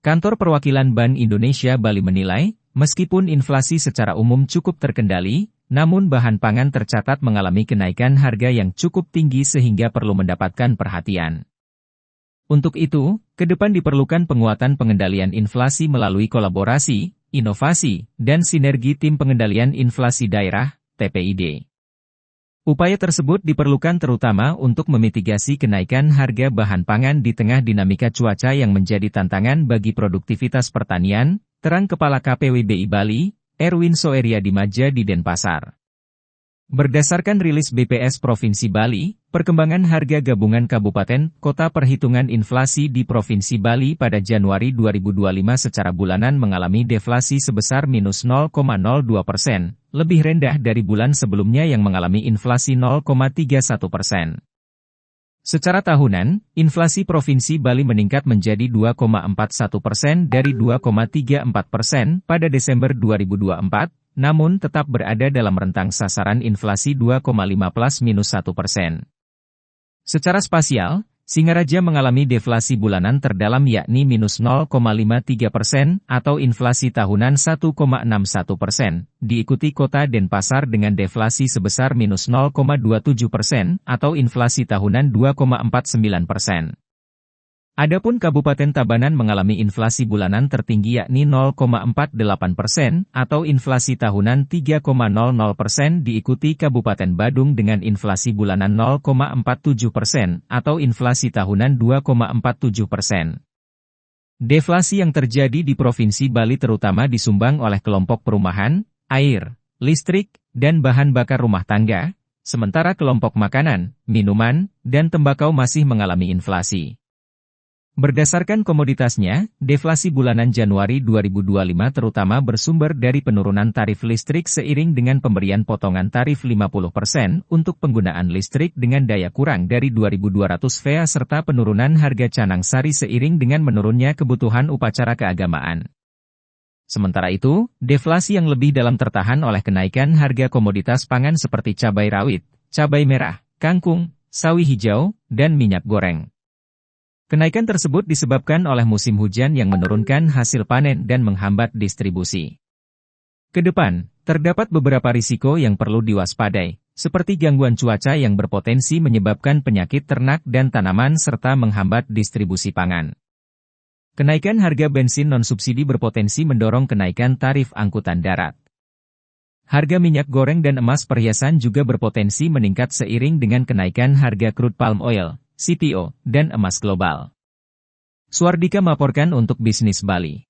Kantor Perwakilan Bank Indonesia Bali menilai, meskipun inflasi secara umum cukup terkendali, namun bahan pangan tercatat mengalami kenaikan harga yang cukup tinggi sehingga perlu mendapatkan perhatian. Untuk itu, ke depan diperlukan penguatan pengendalian inflasi melalui kolaborasi, inovasi, dan sinergi tim pengendalian inflasi daerah, TPID. Upaya tersebut diperlukan terutama untuk memitigasi kenaikan harga bahan pangan di tengah dinamika cuaca yang menjadi tantangan bagi produktivitas pertanian, terang Kepala KPWBI Bali, Erwin Soeryadimadja di Denpasar. Berdasarkan rilis BPS Provinsi Bali, perkembangan harga gabungan kabupaten kota perhitungan inflasi di Provinsi Bali pada Januari 2025 secara bulanan mengalami deflasi sebesar minus 0,02%, lebih rendah dari bulan sebelumnya yang mengalami inflasi 0,31%. Secara tahunan, inflasi Provinsi Bali meningkat menjadi 2,41% dari 2,34% pada Desember 2024, namun tetap berada dalam rentang sasaran inflasi 2,15-1%. Secara spasial, Singaraja mengalami deflasi bulanan terdalam yakni minus 0,53% atau inflasi tahunan 1,61%, diikuti kota Denpasar dengan deflasi sebesar minus 0,27% atau inflasi tahunan 2,49%. Adapun Kabupaten Tabanan mengalami inflasi bulanan tertinggi yakni 0,48% atau inflasi tahunan 3,00%, diikuti Kabupaten Badung dengan inflasi bulanan 0,47% atau inflasi tahunan 2,47%. Deflasi yang terjadi di Provinsi Bali terutama disumbang oleh kelompok perumahan, air, listrik, dan bahan bakar rumah tangga, sementara kelompok makanan, minuman, dan tembakau masih mengalami inflasi. Berdasarkan komoditasnya, deflasi bulanan Januari 2025 terutama bersumber dari penurunan tarif listrik seiring dengan pemberian potongan tarif 50% untuk penggunaan listrik dengan daya kurang dari 2.200 VA serta penurunan harga canang sari seiring dengan menurunnya kebutuhan upacara keagamaan. Sementara itu, deflasi yang lebih dalam tertahan oleh kenaikan harga komoditas pangan seperti cabai rawit, cabai merah, kangkung, sawi hijau, dan minyak goreng. Kenaikan tersebut disebabkan oleh musim hujan yang menurunkan hasil panen dan menghambat distribusi. Ke depan, terdapat beberapa risiko yang perlu diwaspadai, seperti gangguan cuaca yang berpotensi menyebabkan penyakit ternak dan tanaman serta menghambat distribusi pangan. Kenaikan harga bensin non-subsidi berpotensi mendorong kenaikan tarif angkutan darat. Harga minyak goreng dan emas perhiasan juga berpotensi meningkat seiring dengan kenaikan harga crude palm oil, CPO, dan emas global. Suardika melaporkan untuk Bisnis Bali.